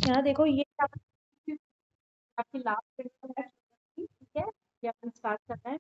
है ना। देखो ये आपकी लास्ट है, ठीक है, ये अपन स्टार्ट करना है।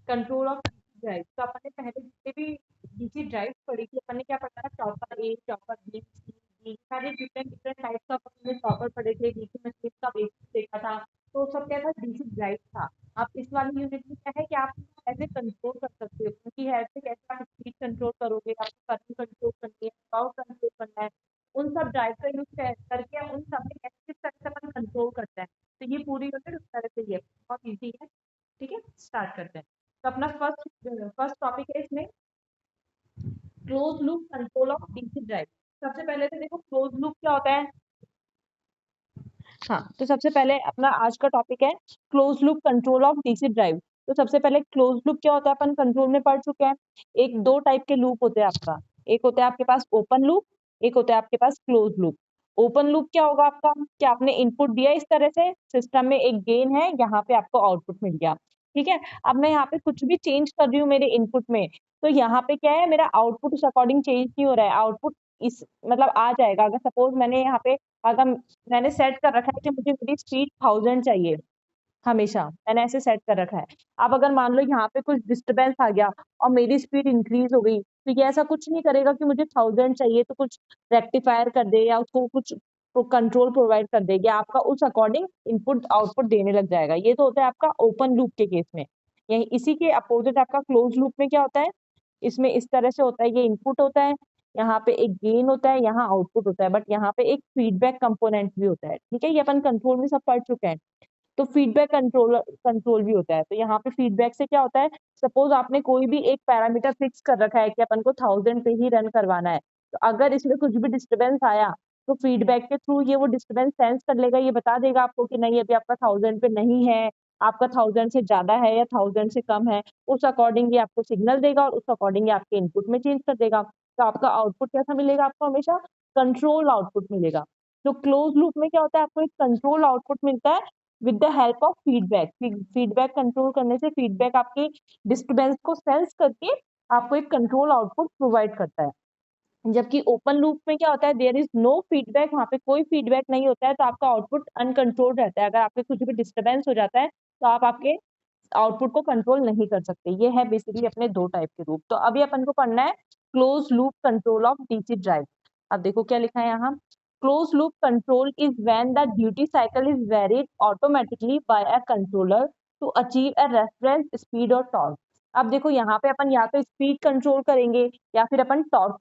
Control of DC drive. तो अपन ने पहले जितने भी डीसी ड्राइव पढ़ी थी, अपन ने क्या पढ़ा था, चॉपर ए, चॉपर बी, सी, डी, सारे डिफरेंट डिफरेंट टाइप्स ऑफ अपने चॉपर पढ़े थे, डीसी मशीन का बेसिक देखा था। तो सब क्या था, डीसी ड्राइव था। आप इस वाली यूनिट में क्या है कि आप ऐसे कंट्रोल कर सकते हो, क्योंकि ऐसे कैसे आप स्पीड कंट्रोल करोगे, आपको करंट कंट्रोल करनी है, पावर कंट्रोल करना है, उन सब ड्राइव का यूज करके उन सब में कैसे किस तरह से अपन कंट्रोल करते हैं। तो ये पूरी यूनिट उस तरह से ही है, बहुत ईजी है। ठीक है, स्टार्ट करते हैं। तो अपना फर्स्ट फर्स्ट टॉपिक है इसमें, close loop control of DC drive. सबसे पहले तो देखो क्लोज लूप क्या होता है। हाँ, तो सबसे पहले अपना आज का टॉपिक है close loop control of DC drive. तो सबसे पहले क्लोज लूप क्या होता है अपन कंट्रोल में पढ़ चुके हैं। एक दो टाइप के लूप होते हैं आपका, एक होता है आपके पास ओपन लूप, एक होता है आपके पास क्लोज लूप। ओपन लूप क्या होगा आपका, कि आपने इनपुट दिया इस तरह से, सिस्टम में एक गेन है, यहाँ पे आपको आउटपुट मिल गया। ठीक है, अब मैं यहाँ पे कुछ भी चेंज कर रही हूँ मेरे इनपुट में, तो यहाँ पे क्या है, मेरा आउटपुट उस अकॉर्डिंग चेंज नहीं हो रहा है। आउटपुट इस मतलब आ जाएगा। अगर सपोज मैंने यहाँ पे, अगर मैंने सेट कर रखा है कि मुझे मेरी स्पीड 1000 चाहिए, हमेशा मैंने ऐसे सेट कर रखा है। अब अगर मान लो यहाँ पे कुछ डिस्टरबेंस आ गया और मेरी स्पीड इंक्रीज हो गई, तो ये ऐसा कुछ नहीं करेगा कि मुझे 1000 चाहिए तो कुछ रेक्टिफायर कर दे या उसको कुछ कंट्रोल प्रोवाइड कर देगा, आपका उस अकॉर्डिंग इनपुट आउटपुट देने लग जाएगा। ये तो होता है आपका ओपन लूप के केस में। यही इसी के अपोजिट आपका क्लोज लूप में क्या होता है, इसमें इस तरह से होता है, ये इनपुट होता है, यहाँ पे एक गेन होता है, यहाँ आउटपुट होता है, बट यहाँ पे एक फीडबैक कंपोनेंट भी होता है। ठीक है, ये अपन कंट्रोल में सब पढ़ चुके हैं। तो फीडबैक कंट्रोल भी होता है। तो यहाँ पे फीडबैक से क्या होता है, सपोज आपने कोई भी एक पैरामीटर फिक्स कर रखा है कि अपन को 1000 पे ही रन करवाना है, तो अगर इसमें कुछ भी डिस्टरबेंस आया, तो फीडबैक के थ्रू ये वो डिस्टरबेंस सेंस कर लेगा, ये बता देगा आपको कि नहीं अभी आपका 1000 पे नहीं है, आपका 1000 से ज्यादा है या 1000 से कम है। उस अकॉर्डिंग ये आपको सिग्नल देगा और उस अकॉर्डिंग ये आपके इनपुट में चेंज कर देगा। तो आपका आउटपुट कैसा मिलेगा, आपको हमेशा कंट्रोल आउटपुट मिलेगा। तो क्लोज लूप में क्या होता है, आपको एक कंट्रोल आउटपुट मिलता है with the help of feedback. Feedback control करने से फीडबैक आपकी डिस्टरबेंस को सेंस करके आपको एक कंट्रोल आउटपुट प्रोवाइड करता है। जबकि ओपन लूप में क्या होता है, देयर इज नो फीडबैक, वहां पे कोई फीडबैक नहीं होता है, तो आपका आउटपुट अनकंट्रोल्ड रहता है। अगर आपके कुछ भी डिस्टरबेंस हो जाता है, तो आप आपके आउटपुट को कंट्रोल नहीं कर सकते। ये है बेसिकली अपने दो टाइप के रूप। तो अभी अपन को पढ़ना है close loop control of DC drive. अब देखो क्या लिखा है यहाँ, close loop control is when the duty cycle is varied automatically by a controller to achieve a reference speed और टॉर्क। अब देखो यहाँ पे अपन या तो स्पीड कंट्रोल करेंगे या फिर अपन टॉर्क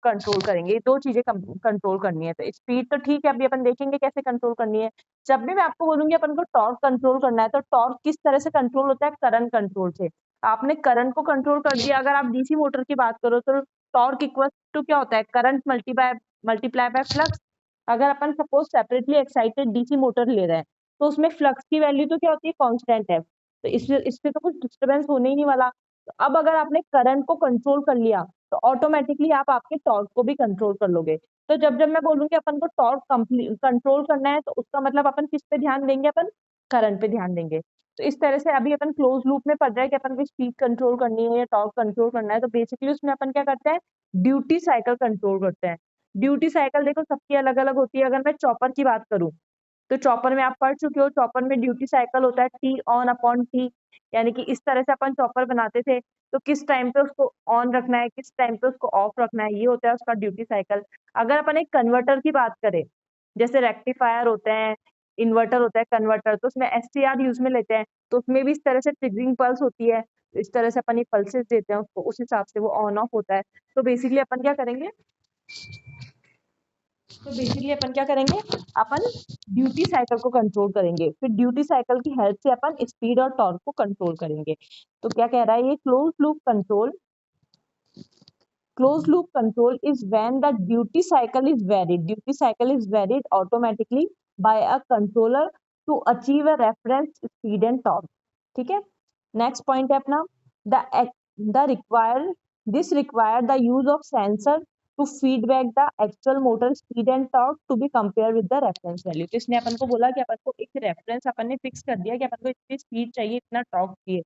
कंट्रोल करेंगे, दो चीजें कंट्रोल करनी है। तो स्पीड तो ठीक है, अभी अपन देखेंगे कैसे कंट्रोल करनी है। जब भी मैं आपको बोलूंगी अपन को टॉर्क कंट्रोल करना है, तो टॉर्क किस तरह से कंट्रोल होता है, करंट कंट्रोल से। आपने करंट को कंट्रोल कर दिया, अगर आप डीसी मोटर की बात करो तो टॉर्क इक्वल टू क्या होता है, करंट मल्टीप्लाई बाय फ्लक्स। अगर अपन suppose separately excited DC motor ले रहे हैं, तो उसमें फ्लक्स की वैल्यू तो क्या होती है, कांस्टेंट है, तो इससे तो कुछ डिस्टरबेंस होने ही नहीं वाला। तो अब अगर आपने करंट को कंट्रोल कर लिया, तो ऑटोमेटिकली आप आपके टॉर्क को भी कंट्रोल कर लोगे। तो जब जब मैं बोलूंगी अपन को टॉर्क कंट्रोल करना है, तो उसका मतलब अपन किस पे ध्यान देंगे, अपन करंट पे ध्यान देंगे। तो इस तरह से अभी अपन क्लोज लूप में पढ़ रहे हैं कि अपन को स्पीड कंट्रोल करनी है या टॉर्क कंट्रोल करना है, तो बेसिकली उसमें अपन क्या करते हैं, ड्यूटी साइकिल कंट्रोल करते हैं। ड्यूटी साइकिल देखो सबकी अलग अलग होती है। अगर मैं चॉपर की बात करूं, तो चॉपर में आप पढ़ चुके हो, चॉपर में ड्यूटी साइकिल होता है टी ऑन अपॉन टी। यानी कि इस तरह से अपन चॉपर बनाते थे, तो किस टाइम पे उसको ऑन रखना है, किस टाइम पे उसको ऑफ रखना है, ये होता है उसका ड्यूटी साइकिल। अगर अपन एक कन्वर्टर की बात करें, जैसे रेक्टिफायर होते हैं, इन्वर्टर होता है, कन्वर्टर, तो उसमें एसटीआर यूज में लेते हैं, तो उसमें भी इस तरह से ट्रिगरिंग पल्स होती है। तो इस तरह से अपन ये पल्सेस देते हैं उसको, उस हिसाब से वो ऑन ऑफ होता है। तो बेसिकली अपन क्या करेंगे, अपन ड्यूटी साइकिल को कंट्रोल करेंगे, फिर ड्यूटी साइकिल की हेल्प से अपन स्पीड और टॉर्क को कंट्रोल करेंगे। तो क्या कह रहा है ये, close loop control is when the duty cycle is varied automatically by a controller to achieve a reference speed and torque. ठीक है, नेक्स्ट पॉइंट है अपना, the the require this require the use of sensor to feedback the actual motor speed and torque to be compare with the reference value. तो इसने अपन को बोला कि अपन को एक रेफरेंस अपन ने फिक्स कर दिया कि अपन को इतनी स्पीड चाहिए, इतना टॉर्क चाहिए,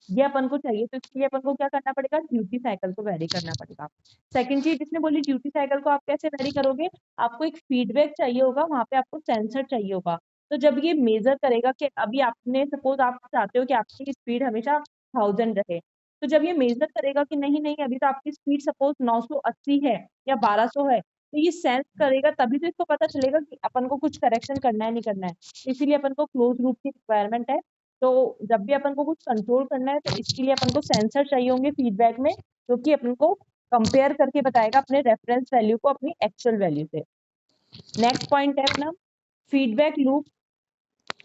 ये अपन को चाहिए। तो इसके लिए अपन को क्या करना पड़ेगा, ड्यूटी साइकिल को वेरी करना पड़ेगा। सेकंड चीज इसने बोली, ड्यूटी साइकिल को आप कैसे वेरी करोगे, आपको एक फीडबैक चाहिए होगा, वहां पे आपको सेंसर चाहिए होगा। तो जब ये मेजर करेगा कि अभी आपने सपोज आप चाहते हो कि आपकी स्पीड हमेशा 1000 रहे, तो जब ये मेजर करेगा कि नहीं नहीं अभी तो आपकी स्पीड सपोज 980 है या 1200 है, तो ये सेंस करेगा, तभी तो इसको पता चलेगा कि अपन को कुछ करेक्शन करना है नहीं करना है। इसीलिए अपन को क्लोज लूप की रिक्वायरमेंट है। तो जब भी अपन को कुछ कंट्रोल करना है तो इसके लिए अपन को सेंसर चाहिए होंगे फीडबैक में, जो कि अपन को कंपेयर करके बताएगा अपने रेफरेंस वैल्यू को अपनी एक्चुअल वैल्यू से। नेक्स्ट पॉइंट है अपना, feedback loop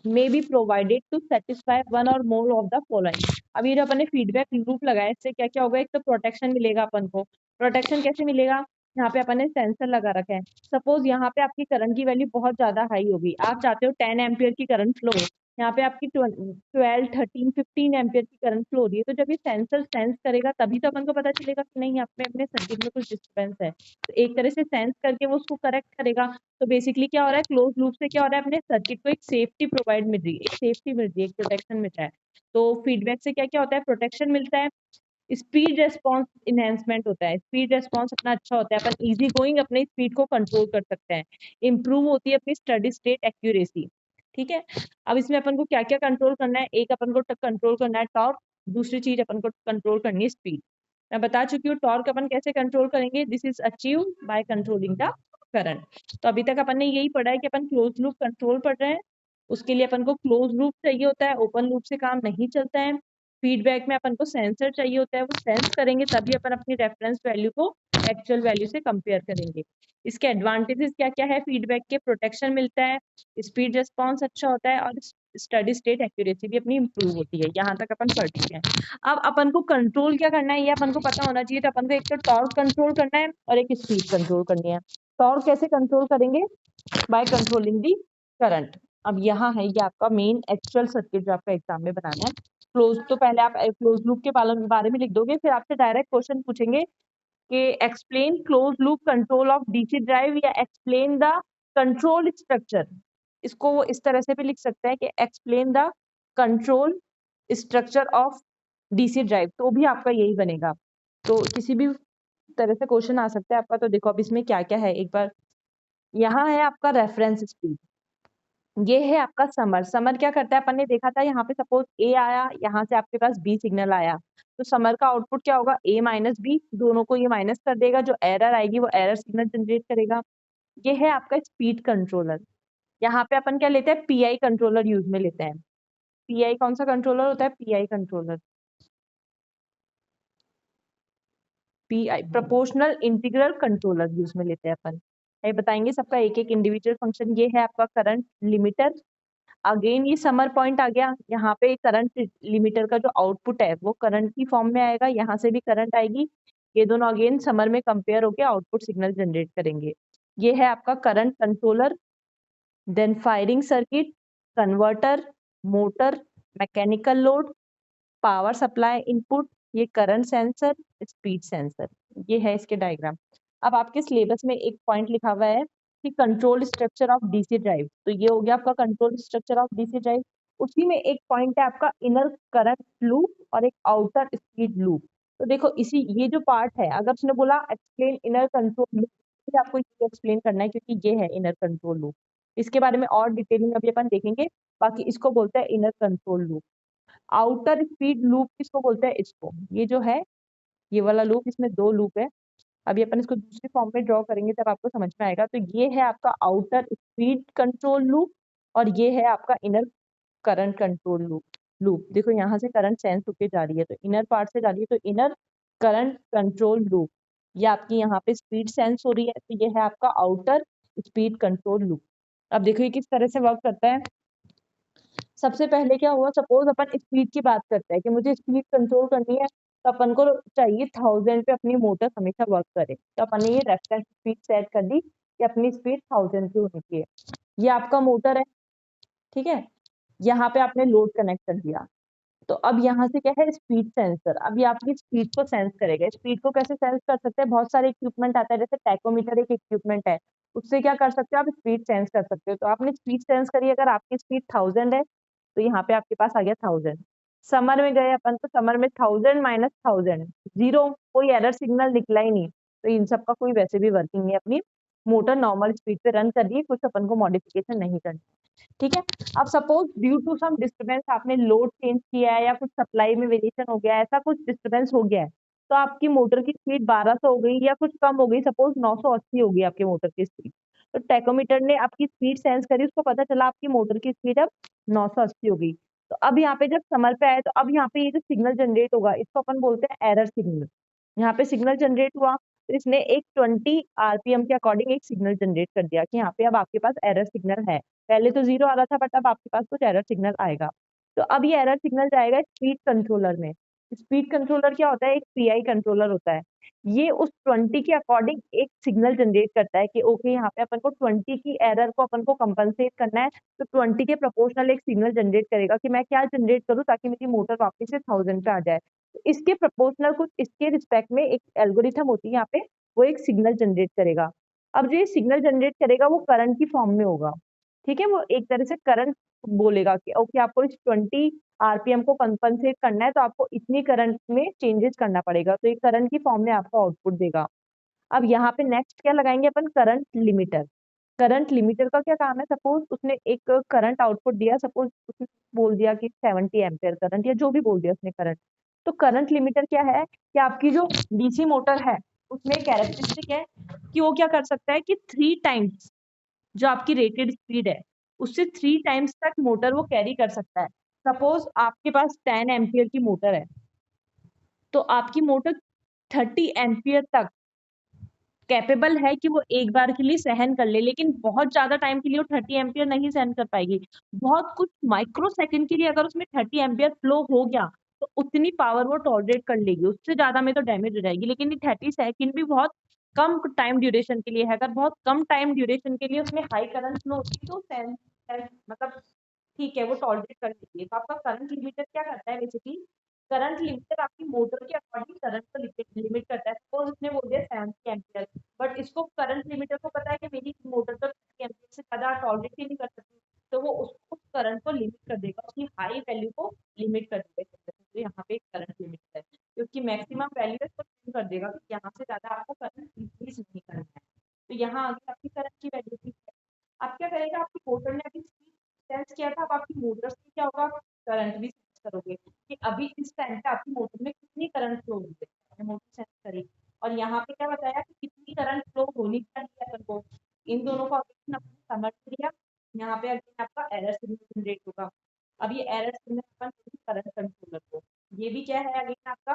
may be provided to satisfy one or more of the following। अभी जो अपन ने फीडबैक लूप लगाया, इससे क्या क्या होगा, एक तो प्रोटेक्शन मिलेगा अपन को। प्रोटेक्शन कैसे मिलेगा, यहाँ पे अपन ने सेंसर लगा रखा है। सपोज यहाँ पे आपकी करंट की वैल्यू बहुत ज्यादा हाई होगी, आप चाहते हो 10 एम्पियर की करंट फ्लो, यहाँ पे आपकी 12, 13, 15 एम्पियर की करंट फ्लो हो रही है। तो जब ये सेंसर सेंस करेगा तभी तो अपन को पता चलेगा कि नहीं यहाँ पे अपने सर्किट में कुछ डिस्टर्बेंस है, तो एक तरह से सेंस करके वो उसको करेक्ट करेगा। तो बेसिकली क्या हो रहा है, क्लोज लूप से क्या हो रहा है, अपने सर्किट को एक सेफ्टी प्रोवाइड मिल रही है, एक सेफ्टी मिल रही है, एक प्रोटेक्शन मिल रहा है। तो फीडबैक से क्या क्या होता है, प्रोटेक्शन मिलता है, स्पीड रेस्पॉन्स इनहेंसमेंट होता है, स्पीड रेस्पॉन्स अपना अच्छा होता है, अपन इजी गोइंग अपने स्पीड को कंट्रोल कर सकते हैं, इंप्रूव होती है अपनी स्टडी स्टेट एक्यूरेसी। ठीक है, अब इसमें अपन को क्या क्या कंट्रोल करना है, एक अपन को कंट्रोल करना है टॉर्क, दूसरी चीज अपन को कंट्रोल करनी है स्पीड। मैं बता चुकी हूँ टॉर्क अपन कैसे कंट्रोल करेंगे, this is achieve by controlling the current. तो अभी तक अपन ने यही पढ़ा है कि अपन क्लोज लूप कंट्रोल पढ़ रहे हैं, उसके लिए अपन को क्लोज लूप चाहिए होता है, ओपन लूप से काम नहीं चलता है। फीडबैक में अपन को सेंसर चाहिए होता है, वो सेंस करेंगे तभी अपन अपनी रेफरेंस वैल्यू को एक्चुअल वैल्यू से कंपेयर करेंगे। इसके एडवांटेजेस क्या क्या है फीडबैक के, प्रोटेक्शन मिलता है, स्पीड रिस्पॉन्स अच्छा होता है, और स्टडी स्टेट एक्यूरेसी भी अपनी इंप्रूव होती है। यहाँ तक अपन पढ़ चुके हैं। अब अपन को कंट्रोल क्या करना है ये अपन को पता होना चाहिए। तो अपन को एक तो टॉर्क कंट्रोल करना है और एक स्पीड कंट्रोल करनी है। टॉर्क कैसे कंट्रोल करेंगे, बाय कंट्रोलिंग दी करंट। अब यहाँ है ये आपका मेन एक्चुअल सर्किट जो आपका एग्जाम में बनाना है। क्लोज तो पहले आप क्लोज लूप के बारे में लिख दोगे, फिर आपसे डायरेक्ट क्वेश्चन पूछेंगे कि explain close loop control of DC drive या एक्सप्लेन द कंट्रोल स्ट्रक्चर। इसको वो इस तरह से भी लिख सकते हैं कि explain the control structure of DC drive, तो भी आपका यही बनेगा। तो किसी भी तरह से क्वेश्चन आ सकता है आपका। तो देखो अब इसमें क्या क्या है, एक बार यहाँ है आपका रेफरेंस स्पीड, ये है आपका समर। समर क्या करता है, अपन ने देखा था यहाँ पे सपोज ए आया, यहाँ से आपके पास बी सिग्नल आया, तो समर का आउटपुट क्या होगा, ए माइनस बी, दोनों को ये माइनस कर देगा, जो एरर आएगी वो एरर सिग्नल जनरेट करेगा। ये है आपका स्पीड कंट्रोलर। यहाँ पे अपन क्या लेते हैं, पीआई कंट्रोलर यूज में लेते हैं। पीआई कौन सा कंट्रोलर होता है, pi controller, pi proportional integral controller use में लेते हैं अपन। ये बताएंगे सबका एक एक इंडिविजुअल फंक्शन। ये है आपका करंट लिमिटर, अगेन ये समर पॉइंट आ गया, यहाँ पे करंट लिमिटर का जो आउटपुट है वो करंट की फॉर्म में आएगा, यहाँ से भी करंट आएगी, ये दोनों अगेन समर में कंपेयर होके आउटपुट सिग्नल जनरेट करेंगे। ये है आपका current controller, then firing circuit, converter, motor, mechanical load, power supply input, ये करंट सेंसर, स्पीड सेंसर, ये है इसके डायग्राम। अब आपके सिलेबस में एक पॉइंट लिखा हुआ है कि control structure of DC drive, तो ये हो गया आपका control structure of DC drive. उसी में एक पॉइंट है आपका इनर करंट लूप और एक आउटर स्पीड लूप। तो देखो इसी ये जो पार्ट है, अगर उसने बोला एक्सप्लेन इनर कंट्रोल लूप, फिर आपको ये एक्सप्लेन करना है क्योंकि ये है इनर कंट्रोल लूप। इसके बारे में और डिटेलिंग अभी अपन देखेंगे, बाकी इसको बोलते हैं inner control loop. Outer speed loop किसको बोलते हैं, इसको, ये जो है ये वाला लूप, इसमें दो लूप है, अभी अपन इसको दूसरी फॉर्म में ड्रॉ करेंगे तब आपको समझ में आएगा। तो ये है आपका आउटर स्पीड कंट्रोल लूप और ये है आपका inner current control loop. Loop देखो यहाँ से करंट सेंस होके जा रही है, तो इनर पार्ट से जा रही है, तो इनर करंट कंट्रोल लूप। ये आपकी यहाँ पे स्पीड सेंस हो रही है, तो ये है आपका आउटर स्पीड कंट्रोल लूप। अब देखो ये किस तरह से वर्क करता है। सबसे पहले क्या हुआ, सपोज अपन स्पीड की बात करते हैं कि मुझे स्पीड कंट्रोल करनी है, तो अपन को चाहिए 1000 पे अपनी मोटर हमेशा वर्क करे, तो अपन ने ये रेफरेंस स्पीड सेट कर दी कि अपनी स्पीड 1000 की होनी चाहिए। ये आपका मोटर है, ठीक है, यहाँ पे आपने लोड कनेक्ट कर दिया, तो अब यहाँ से क्या है, स्पीड सेंसर। अब ये आपकी स्पीड को सेंस करेगा। स्पीड को कैसे सेंस कर सकते हैं, बहुत सारे इक्विपमेंट आता है, जैसे टैकोमीटर एक इक्विपमेंट है, उससे क्या कर सकते हो आप, स्पीड सेंस कर सकते हो। तो आपने स्पीड सेंस करी, अगर आपकी स्पीड 1000 है तो यहाँ पे आपके पास आ गया 1000। समर में गए अपन, तो समर में 1000 माइनस 1000 जीरो, कोई एरर सिग्नल निकला ही नहीं। तो इन सब का कोई वैसे भी वर्किंग नहीं है, अपनी मोटर नॉर्मल स्पीड पे रन कर रही है, कुछ अपन को मॉडिफिकेशन नहीं करनी। ठीक है। अब suppose due to some disturbance आपने लोड चेंज किया है, या कुछ सप्लाई में वेरिएशन हो गया है, ऐसा कुछ डिस्टर्बेंस हो गया है, तो आपकी मोटर की स्पीड 1200 हो गई या कुछ कम हो गई, सपोज 980 हो गई आपकी मोटर की स्पीड। तो टैकोमीटर ने आपकी स्पीड सेंस करी, उसको पता चला आपकी मोटर की स्पीड अब 980 हो गई। तो अब यहाँ पे जब समर पे आए, तो अब यहाँ पे ये जो सिग्नल जनरेट होगा, इसको अपन बोलते हैं एरर सिग्नल। यहाँ पे सिग्नल जनरेट हुआ, तो इसने एक 20 आरपीएम के अकॉर्डिंग एक सिग्नल जनरेट कर दिया कि यहाँ पे अब आपके पास एरर सिग्नल है। पहले तो जीरो आ रहा था, बट अब आपके पास कुछ एरर सिग्नल आएगा। तो अब ये एरर सिग्नल जाएगा स्पीड कंट्रोलर में। स्पीड कंट्रोलर क्या होता है, एक पीआई कंट्रोलर होता है। ये उस 20 के अकॉर्डिंग एक सिग्नल जनरेट करता है कि ओके, यहाँ पे अपन को 20 की एरर को अपन को कंपनसेट करना है, तो 20 के प्रोपोर्शनल एक सिग्नल जनरेट करेगा कि मैं क्या जनरेट करूँ ताकि मेरी मोटर वापस से 1000 पे आ जाए। तो इसके प्रोपोर्शनल कुछ इसके रिस्पेक्ट में एक एल्गोरिथम होती है यहाँ पे, वो एक सिग्नल जनरेट करेगा। अब जो ये सिग्नल जनरेट करेगा वो करंट की फॉर्म में होगा। ठीक है, वो एक तरह से करंट बोलेगा कि ओके, आपको इस 20 आरपीएम को कंपनसेट करना है, तो आपको इतनी करंट में चेंजेस करना पड़ेगा, तो ये करंट की फॉर्म में आपको आउटपुट देगा। अब यहाँ पे नेक्स्ट क्या लगाएंगे अपन, करंट लिमिटर। करंट लिमिटर का क्या काम है, सपोज उसने एक करंट आउटपुट दिया, सपोज उसने बोल दिया कि 70 एम्पियर करंट, या जो भी बोल दिया उसने करंट। तो करंट लिमिटर क्या है कि आपकी जो डीसी मोटर है, उसमें कैरेक्टरिस्टिक है कि वो क्या कर सकता है कि 3 टाइम्स जो आपकी रेटेड स्पीड है, उससे 3 टाइम्स तक मोटर वो कैरी कर सकता है। सपोज आपके पास 10 एम्पियर की मोटर है, तो आपकी मोटर 30 एम्पियर तक कैपेबल है कि वो एक बार के लिए सहन कर ले, लेकिन बहुत ज्यादा टाइम के लिए वो 30 एम्पियर नहीं सहन कर पाएगी। बहुत कुछ माइक्रो सेकंड के लिए अगर उसमें 30 एम्पियर फ्लो हो गया, तो उतनी पावर वो टॉलरेट कर लेगी, उससे ज्यादा में तो डैमेज हो जाएगी। लेकिन ये 30 सेकंड भी बहुत कम टाइम ड्यूरेशन के लिए है। अगर बहुत कम टाइम ड्यूरेशन के लिए उसमें हाई करंट फ्लो होती है, तो मतलब ठीक है, वो टॉलरेट कर लेती है। तो आपका करंट लिमिटर क्या करता है, बेसिकली करंट लिमिटर आपकी मोटर के अकॉर्डिंग करंट को लिमिट करता है। सपोज उसने बोल दिया 70 एम्पियर, बट इसको करंट लिमिटर को पता है कि मेरी मोटर तो 30 एम्पियर से ज्यादा टॉलरेट ही नहीं कर सकती, तो वो उसको करंट को लिमिट कर देगा, उसकी हाई वैल्यू को लिमिट कर देगा। तो यहाँ पे करंट लिमिट है, क्योंकि मैक्सिमम वैल्यू है, उसको कर देगा कि यहाँ से ज्यादा आपको करंट इंक्रीज नहीं करना है। तो यहाँ आगे आपकी करंट की वैल्यू ठीक है। अब क्या करेगा, आपकी मोटर ने अभी सेंस किया था, अब आपकी मोटर से क्या होगा, करंट भी सेंस करोगे कि अभी इस टाइम पे आपकी मोटर में कितनी करंट फ्लो हो रही है, मोटर सेंस करी। और यहाँ पे क्या बताया कि कितनी करंट फ्लो होनी चाहिए अपन को, इन दोनों को अगेन अपन समझ लिया। यहाँ पे अगेन आपका एरर सिग्नल जनरेट होगा। अब ये एरर सिग्नल अपन करंट कंट्रोलर को, ये भी क्या है अगेन आपका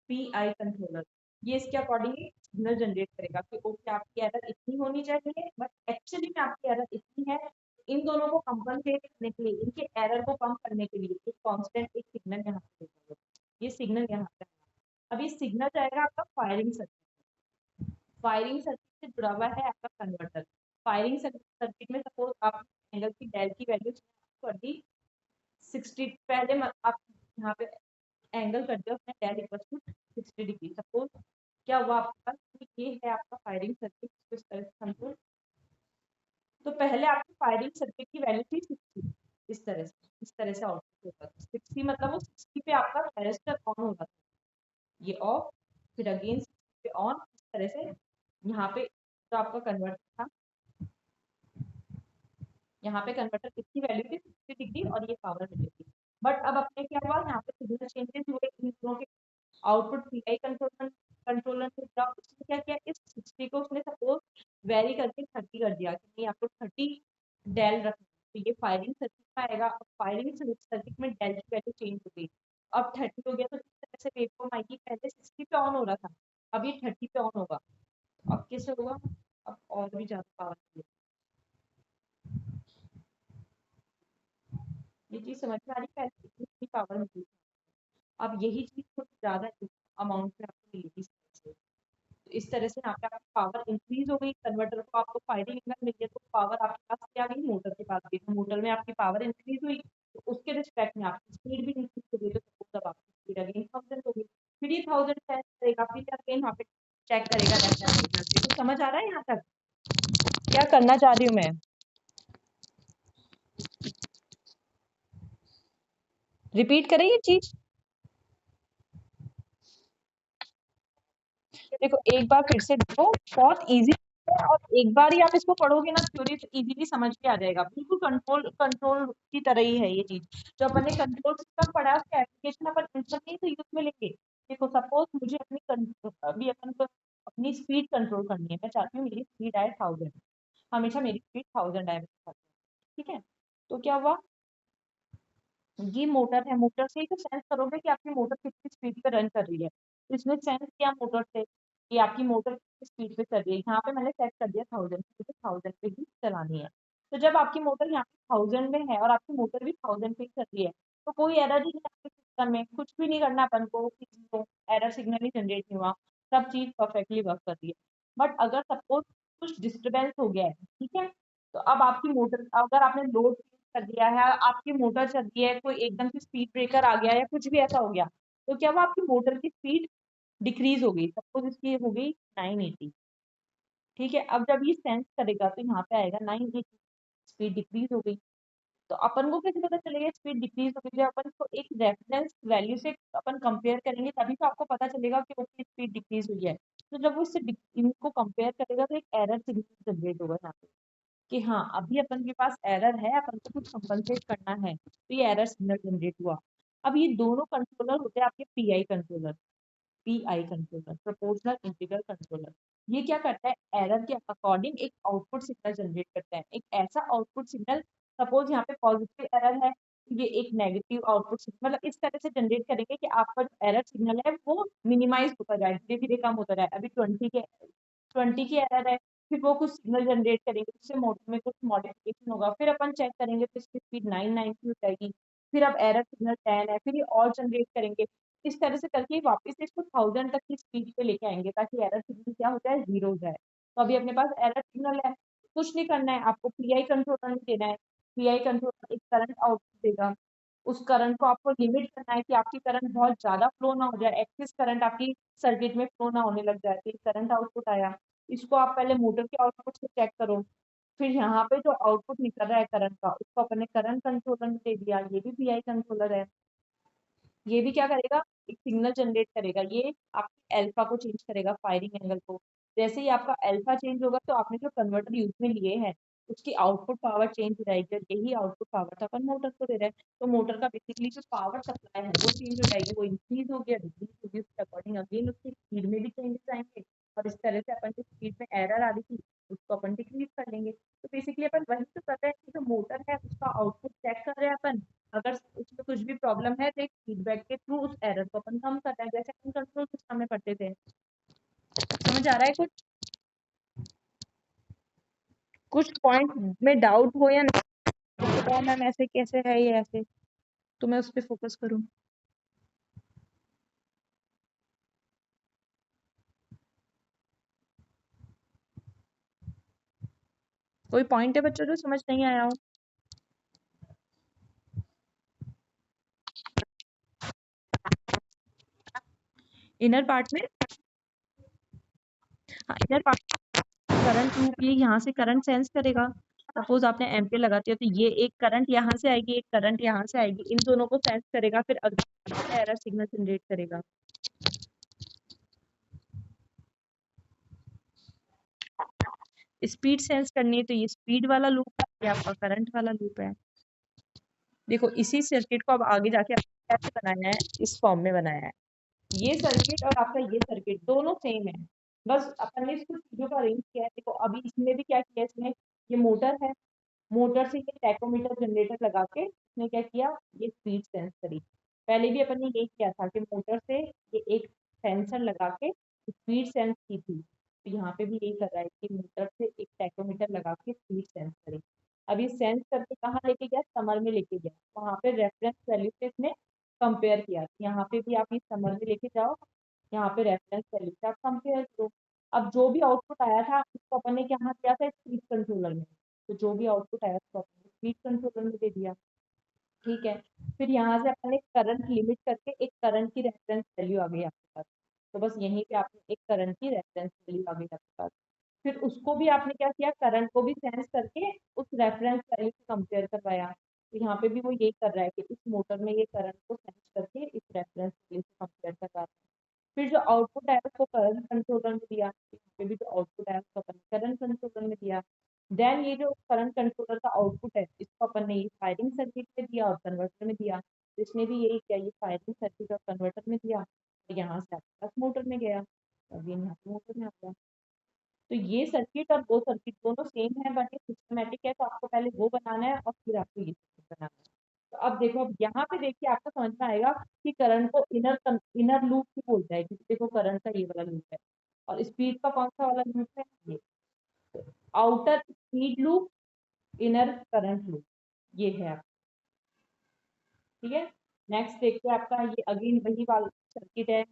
पीआई कंट्रोलर, ये इसके अकॉर्डिंग सिग्नल जनरेट करेगा कि ओके, आपकी एरर इतनी होनी चाहिए, बट एक्चुअली में आपकी एरर इतनी है। इन दोनों को कंपनसेट करने के लिए, इनके एरर को कम करने के लिए एक कांस्टेंट एक सिग्नल यहाँ पे देगा। ये सिग्नल यहाँ पे, अब ये सिग्नल जाएगा आपका फायरिंग सर्किट। फायरिंग सर्किट से जुड़ा हुआ है आपका कन्वर्टर। फायरिंग सर्किट में सपोज आप एंगल की डेल की वैल्यू 60, पहले आप यहाँ पे एंगल कर दिया उसने del equal to 60 degree. Suppose क्या हुआ आपके पास, ये है आपका फायरिंग सर्किट, इस तरह से समझो। तो पहले आपकी फायरिंग सर्किट की वैल्यू थी 60, इस तरह से आउटपुट होता था 60, मतलब वो 60 पे आपका थैरिस्टर ऑन होता था, ये ऑफ, फिर अगेन 60 पे ऑन, इस तरह से। यहाँ पे तो आपका कन्वर्टर था, यहाँ पे कन्वर्टर कितनी वैल्यू थी 60 डिग्री, और ये पावर मिलेगी। बट अब अपने क्या हुआ, यहाँ पे सिग्नल चेंजेस हुए, इन दोनों के आउटपुट पीआई कंट्रोलर कंट्रोलर से जुड़ा। उसने क्या किया, इस 60 को उसने सपोज वेरी करके 30 कर दिया कि नहीं, आपको 30 डेल रखना। तो ये फायरिंग सर्किट में आएगा। अब फायरिंग सर्किट में डेल की वैल्यू चेंज हो गई, अब 30 हो गया। तो इस तरह से वेवफॉर्म आएगी, पहले 60 पे ऑन हो रहा था, अब ये 30 पे ऑन होगा। अब कैसे होगा, अब और भी ज्यादा पावर, ये चीज समझ में आ रही है, पहले इतनी पावर मिली, अब यही चीज कुछ ज्यादा अमाउंट में आपको मिलेगी। तो इस तरह से यहाँ पे आपकी पावर इंक्रीज हो गई, कन्वर्टर को आपको फायरिंग सिग्नल मिल गया, तो पावर आपके पास क्या गई, मोटर के पास गई। तो मोटर में आपकी पावर इंक्रीज हुई, तो उसके रिस्पेक्ट में आपकी स्पीड भी इंक्रीज हो गई। तो फिर अगेन 1000 होगी, फिर ये 1000 सेंस करेगा, फिर अगेन यहाँ पे चेक करेगा लेफ्ट हैंड सिग्नल से। तो समझ आ रहा है यहाँ तक क्या करना चाह रही हूँ मैं? रिपीट करें ये चीज? देखो एक बार फिर से देखो, बहुत इजी है और एक बार ही आप इसको पढ़ोगे ना थ्योरी तो इजीली समझ में आ जाएगा। बिल्कुल कंट्रोल कंट्रोल की तरह ही है ये चीज। जो अपन ने कंट्रोल सिस्टम पढ़ा है उसका एप्लीकेशन अपन इंस्टेंटली तो यूज में लेंगे। देखो सपोज मुझे अभी अपन को अपनी स्पीड कंट्रोल करनी है, मैं चाहती हूँ मेरी स्पीड आए 1000, हमेशा मेरी स्पीड 1000 आए, ठीक है? तो क्या हुआ, ये मोटर है, मोटर से ही तो सेंस करोगे कि आपकी मोटर कितनी स्पीड पे रन कर रही है। तो इसने सेंस किया मोटर से कि आपकी मोटर कितनी स्पीड पे चल रही है। यहाँ पे मैंने सेट कर दिया 1000, मुझे 1000 पे ही चलानी है। तो जब आपकी मोटर यहाँ पे 1000 में है और आपकी मोटर भी 1000 पे ही चल रही है, तो कोई एरर ही नहीं आपके सिस्टम में, कुछ भी नहीं करना अपन को, किसी को एरर सिग्नल ही जनरेट नहीं हुआ, सब चीज परफेक्टली वर्क कर रही है। बट अगर सपोज कुछ डिस्टर्बेंस हो गया है, ठीक है, तो अब आपकी मोटर, अगर आपने लोड कर दिया है, आपकी मोटर चल रही है, कोई एकदम से स्पीड ब्रेकर आ गया या कुछ भी ऐसा हो गया, तो क्या वो आपकी मोटर की स्पीड डिक्रीज हो गई। सपोज इसकी हो गई 980, ठीक है, अब जब ये सेंस करेगा तो यहाँ पे आएगा 980, स्पीड डिक्रीज हो गई। तो अपन को कैसे पता चलेगा स्पीड डिक्रीज हो गई? जब अपन को एक रेफरेंस वैल्यू से अपन कंपेयर करेंगे तभी तो आपको पता चलेगा कि ओके स्पीड डिक्रीज हुई है। तो जब वो इससे इनको कंपेयर करेगा तो एक एरर सिग्नल जनरेट होगा यहाँ पे कि हाँ अभी अपन के पास एरर है, अपन को कुछ कंपनसेट करना है, तो ये एरर सिग्नल जनरेट हुआ। अब ये दोनों कंट्रोलर होते हैं आपके pi controller, pi controller, proportional integral controller. ये क्या करता है, एरर के अकॉर्डिंग एक आउटपुट सिग्नल जनरेट करता है, एक ऐसा आउटपुट सिग्नल, सपोज यहाँ पे पॉजिटिव एरर है, ये एक नेगेटिव आउटपुट सिग्नल, मतलब इस तरह से जनरेट करेंगे कि आपका जो एरर सिग्नल है वो मिनिमाइज होता जाए, धीरे धीरे कम होता जाए। अभी 20 की एरर है, फिर वो कुछ सिग्नल जनरेट करेंगे, उससे मोटर में कुछ मॉडिफिकेशन होगा, फिर अपन चेक करेंगे तो इसकी स्पीड 990 हो जाएगी। फिर अब एरर सिग्नल 10 है, फिर ये और जनरेट करेंगे, इस तरह से करके वापस इसको 1000 तक की स्पीड पे लेके आएंगे ताकि एरर सिग्नल क्या हो जाए, जीरो हो जाए। तो अभी अपने पास एरर सिग्नल है, कुछ नहीं करना है आपको, पीआई कंट्रोलर में देना है। पीआई कंट्रोलर एक करंट आउटपुट देगा, उस करंट को आपको लिमिट करना है कि आपकी करंट बहुत ज्यादा फ्लो ना हो जाए, एक्सेस करंट आपकी सर्किट में फ्लो ना होने लग जाए। तो करंट आउटपुट आया, इसको आप पहले मोटर के आउटपुट से चेक करो, फिर यहाँ पे जो आउटपुट निकल रहा है करंट का उसको अपने करंट कंट्रोलर में दे दिया, ये भी पीआई कंट्रोलर है। ये भी क्या करेगा, एक सिग्नल जनरेट करेगा, ये आपके अल्फा को चेंज करेगा, फायरिंग एंगल को। जैसे ही आपका अल्फा चेंज होगा तो आपने जो कन्वर्टर यूज में लिए हैं उसकी आउटपुट पावर चेंज हो जाएगी, और यही आउटपुट पावर था अपन मोटर को दे रहे हैं। तो मोटर का बेसिकली जो पावर सप्लाई है वो चेंज हो जाएगी, वो इंक्रीज हो गया, डिक्रीज होगी, उसके अकॉर्डिंग अगेन उसकी स्पीड में भी चेंजेस आएंगे, और इस तरह से अपन जो स्पीड में एरर आ रही थी उसको अपन डिक्रीज कर लेंगे। तो बेसिकली अपन वही तो कर रहे हैं कि जो मोटर है उसका आउटपुट चेक कर रहे हैं अपन, अगर उसमें कुछ भी प्रॉब्लम है तो एक फीडबैक के थ्रू उस एरर को अपन कम कर रहे हैं, जैसे अपन कंट्रोल सिस्टम में पढ़ते थे। समझ आ रहा है कुछ? कुछ पॉइंट में डाउट हो या नहीं, तो बताओ मैम ऐसे कैसे है ये ऐसे, तो मैं उस पर फोकस करूँ। कोई पॉइंट है बच्चों जो समझ नहीं आया हो? इनर पार्ट में, हाँ इनर पार्ट करंट लूप, ये यहाँ से करंट सेंस करेगा। सपोज आपने एम्पियर लगाती है तो ये एक करंट यहाँ से आएगी, एक करंट यहाँ से आएगी, इन दोनों को सेंस करेगा, फिर अगला एरर सिग्नल जनरेट करेगा। स्पीड सेंस करनी है तो ये स्पीड वाला लूप है, ये आपका करंट वाला लूप है। देखो इसी सर्किट को अब आगे जाके कैसे बनाया है, इस फॉर्म में बनाया है। ये सर्किट और आपका ये सर्किट दोनों सेम है, बस अपन ने इसको चीजों को अरेंज किया है। देखो अभी इसमें भी क्या किया, इसमें ये मोटर है, मोटर से ये टैकोमीटर जनरेटर लगा के इसने क्या किया, ये स्पीड सेंस करी। पहले भी अपन ने यही किया था कि मोटर से ये एक सेंसर लगा के स्पीड सेंस की थी, तो यहाँ पे भी यही कर रहा है कि मोटर से एक टैकोमीटर लगा के स्पीड सेंस करे। अब ये सेंस करके कहाँ लेके गया, समर में लेके गया, वहां पे रेफरेंस वैल्यू से इसने कंपेयर किया। यहाँ पे भी आप इस समर में लेके जाओ, यहाँ पे रेफरेंस वैल्यू से आप कंपेयर करो। अब जो भी आउटपुट आया था उसको अपन ने कहाँ दिया था, स्पीड कंट्रोलर में, तो जो भी आउटपुट आया उसको अपन ने स्पीड कंट्रोलर में दे दिया। ठीक है। फिर यहाँ से अपन एक करंट लिमिट करके एक करंट की रेफरेंस वैल्यू आ गई आपके पास। तो बस यहीं पे आपने एक करंट की रेफरेंस वैल्यू आ गई आपके पास। फिर उसको भी आपने क्या किया, करंट को भी सेंस करके उस रेफरेंस वैल्यू से कंपेयर करवाया। तो यहाँ पे भी वो यही कर रहा है कि इस मोटर में ये करंट को सेंस करके इस रेफरेंस वैल्यू से कंपेयर कर रहा है। फिर जो आउटपुट है उसको करंट कंट्रोलर में दिया, यहाँ पे भी जो आउटपुट है उसको अपन करंट कंट्रोलर में दिया। देन ये जो करंट कंट्रोलर का आउटपुट है इसको अपन ने ये फायरिंग सर्किट में दिया और कन्वर्टर में दिया। तो इसने भी यही किया, ये फायरिंग सर्किट और कन्वर्टर में दिया और यहाँ से आपके पास मोटर में गया। अब ये यहाँ पे मोटर में आ गया। तो ये सर्किट और वो सर्किट दोनों सेम है, बट ये सिस्टमेटिक है, तो आपको पहले वो बनाना है और फिर आपको ये सर्किट बनाना है। तो अब देखो, अब यहाँ पे देखिए आपको समझ में आएगा कि करंट को इनर लूप भी बोलता है, क्योंकि देखो करंट का ये वाला लूप है और स्पीड का कौन सा वाला लूप है, ये outer speed loop, inner current loop, ये है आपका। ठीक है। नेक्स्ट देखते हैं आपका ये अगेन वही वाला सर्किट है,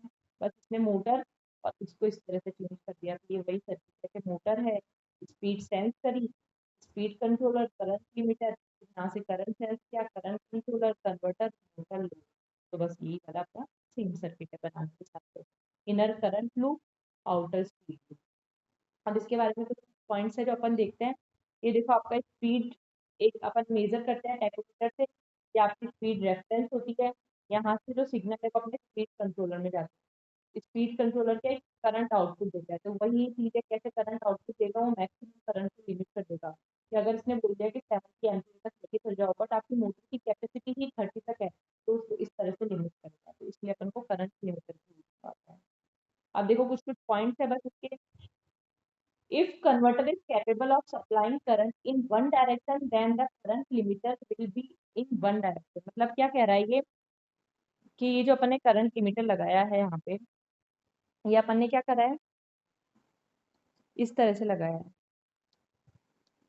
बस इसमें मोटर और इसको इस तरह से चेंज कर दिया। तो ये वही सर्किट है कि मोटर है, स्पीड सेंस करी, स्पीड कंट्रोलर, करंट लिमिटर, यहाँ से करंट सेंस किया, current controller, converter, motor loop. तो बस यही वाला आपका सेम सर्किट है बनाने के साथ, inner current loop, outer speed loop. अब इसके बारे में कुछ पॉइंट्स है जो अपन देखते हैं। ये देखो आपका स्पीड एक अपन मेजर करते हैं टैकोमीटर से, ये आपकी स्पीड रेफरेंस होती है। यहाँ से जो सिग्नल है वो अपने स्पीड कंट्रोलर में जाता है। स्पीड कंट्रोलर के करंट आउटपुट देता है, तो वही चीज है कैसे करंट आउटपुट देगा, वो मैक्सिमम करंट को लिमिट कर देगा। कि अगर इसने बोल दिया कि 70 एम्पीयर तक लेके चल जाओ, बट आपकी मोटर की कैपेसिटी ही 30 तक है, तो उसको इस तरह से लिमिट करेगा। तो इसलिए अपन को करंट लिमिटर की यूज आता है। अब देखो कुछ कुछ पॉइंट्स है बस इसके। If converter is capable of supplying current in one direction, then the current limiter will be in one direction। मतलब क्या कह रहा है ये, कि ये जो अपन ने करंट लिमिटर लगाया है यहाँ पे, ये अपन ने क्या करा है, इस तरह से लगाया है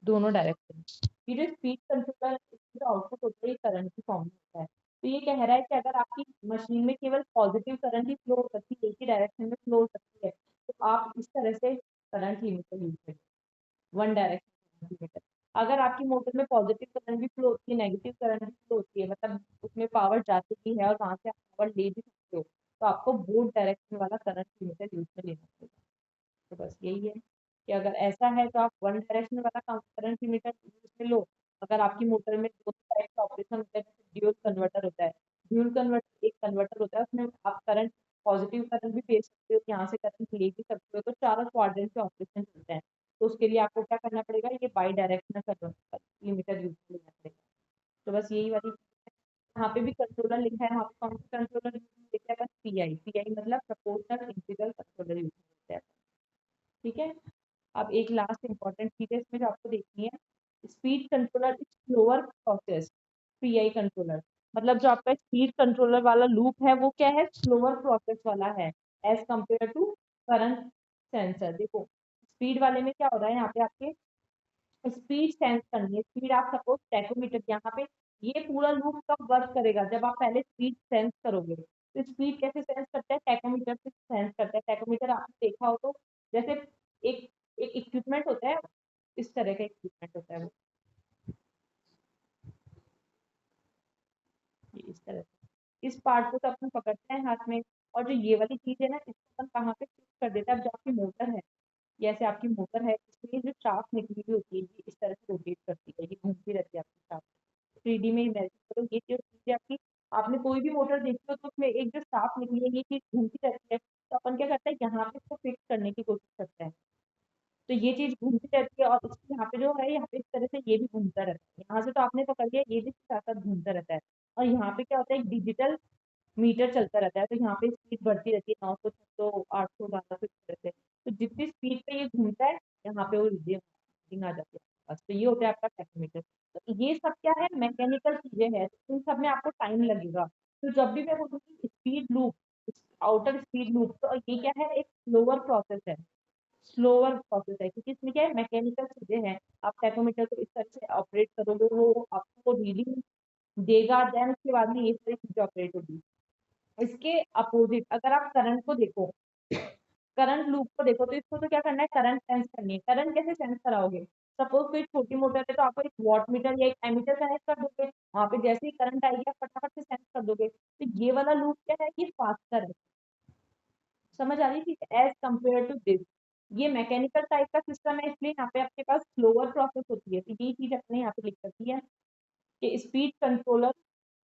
दोनों डायरेक्शन। ये जो स्पीड कंट्रोलर जो आउटपुट होता है ये करंट की फॉर्म में होता है। तो ये कह रहा है कि अगर आपकी मशीन में केवल पॉजिटिव करंट ही फ्लो हो सकती है, एक ही डायरेक्शन में फ्लो हो सकती है, तो आप इस तरह से करंट लिमिटर यूज करें, वन डायरेक्शन लिमिटर। अगर आपकी मोटर में पॉजिटिव करंट भी फ्लो होती है, नेगेटिव करंट भी फ्लो होती है, मतलब उसमें पावर जाती भी है और वहां से आप पावर ले भी सकते हो, तो आपको बोथ डायरेक्शन वाला करंट लिमिटर यूज में लेना पड़ेगा। तो बस यही है कि अगर ऐसा है तो आप वन डायरेक्शन वाला करंट लिमिटर यूज में लो। अगर आपकी मोटर में दो टाइप का ऑपरेशन होता है, जैसे ड्यूल कन्वर्टर होता है, ड्यूल कन्वर्टर एक कन्वर्टर होता है, उसमें आप करंट पॉजिटिव करंट भी भेज सकते हो, यहाँ से करंट ले भी सकते हो, तो चारों क्वाड्रेंट के ऑपरेशन चलते हैं। तो उसके लिए आपको क्या करना पड़ेगा, ये बाई डायरेक्शनल लिमिटर यूज करना पड़ेगा। तो बस यही वाली, यहाँ पे भी कंट्रोलर लिखा है, वहाँ पे कौन सा कंट्रोलर लिखा है, बस पीआई, पीआई मतलब प्रपोर्शनल इंटीग्रल कंट्रोलर यूज करते हैं। ठीक है। अब एक लास्ट इंपॉर्टेंट चीज है इसमें जो आपको देखनी है, speed controller is slower process, pi controller मतलब जो आपका स्पीड कंट्रोलर वाला लूप है वो क्या है, स्लोअर प्रोसेस वाला है as compare to current sensor. देखो स्पीड वाले में क्या हो रहा है, यहाँ पे आपके स्पीड सेंस करनी है, स्पीड आप सपोज टैकोमीटर, यहाँ पे ये पूरा लूप कब वर्क करेगा, जब आप पहले स्पीड सेंस करोगे। तो स्पीड कैसे सेंस करता है, टैकोमीटर से सेंस करता है। टैकोमीटर आपने देखा हो तो, जैसे एक एक इक्विपमेंट होता है, इस तरह का इक्विपमेंट होता है वो, ये इस तरह से इस पार्ट को तो अपन पकड़ते हैं हाथ में, और जो ये वाली चीज है ना, इसको अपन कहाँ पे फिक्स कर देते हैं। अब जो आपकी मोटर है, जैसे आपकी मोटर है, इसमें जो शाफ्ट निकली हुई होती है ये इस तरह से रोटेट करती है, ये घूमती रहती है आपकी शाफ्ट। 3D में इमेजिन करो, ये जो चीज है आपकी, आपने कोई भी मोटर देखी हो तो उसमें एक जो शाफ्ट निकली है, ये चीज घूमती रहती है। तो अपन क्या करते हैं, यहाँ पे इसको फिक्स करने की कोशिश करते हैं। तो ये चीज घूमती रहती है और उसके यहाँ पे जो है, यहाँ पे इस तरह से ये भी घूमता रहता है, यहाँ से तो आपने पकड़ लिया, ये भी साथ साथ घूमता रहता है। और यहाँ पे क्या होता है, एक डिजिटल मीटर चलता रहता है, तो यहाँ पे स्पीड बढ़ती रहती है, 900, 600, 800, 1200 इस तरह से। तो जितनी स्पीड पे ये घूमता है, यहाँ पे वो रीडिंग आ जाती है बस। तो ये होता है आपका टैकोमीटर। तो ये सब क्या है, मैकेनिकल चीजें हैं, तो इन सब में आपको टाइम लगेगा। तो जब भी मैं बोलूँगी speed loop, outer speed loop, तो ये क्या है, एक स्लोअर प्रोसेस है, स्लोअर प्रोसेस है, क्योंकि इसमें क्या है, मैकेनिकल चीजें हैं। आप टैकोमीटर को इस तरह से ऑपरेट करोगे, वो आपको रीडिंग देगा, देन उसके बाद में ये सारी चीजें ऑपरेट होगी। इसके अपोजिट अगर आप करंट को देखो, करंट लूप को देखो, तो इसको तो क्या करना है, करंट सेंस करनी है। करंट कैसे सेंस कराओगे, सपोज कोई छोटी मोटर है तो आपको एक वॉट मीटर या एक एमीटर कनेक्ट कर दोगे, वहां पे जैसे ही करंट आएगी आप फटाफट से सेंस कर दोगे। तो ये वाला लूप क्या है, ये फास्टर है। समझ आ रही थी, एज कम्पेयर टू दिस। ये मैकेनिकल टाइप का सिस्टम है, इसलिए यहाँ पे आपके पास स्लोअर प्रोसेस होती है। तो ये चीज अपने यहाँ पे लिख सकती है कि speed controller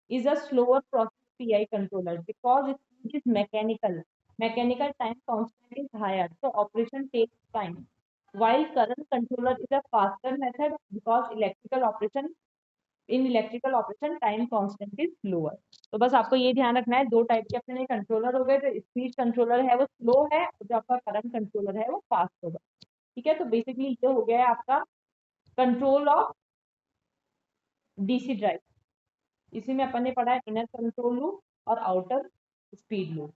is a slower process PI controller because it is mechanical. Mechanical time constant is higher, so operation takes time. While current controller is a faster method because electrical operation time constant is lower. तो बस आपको ये ध्यान रखना है, दो type के अपने कंट्रोलर हो गए। जो स्पीड कंट्रोलर है वो स्लो है, और जो आपका करंट कंट्रोलर है वो फास्ट होगा। ठीक है, तो बेसिकली ये हो गया है आपका कंट्रोल ऑफ डीसी ड्राइव। इसी में अपन ने पढ़ा है इनर कंट्रोल लूप और आउटर स्पीड लूप।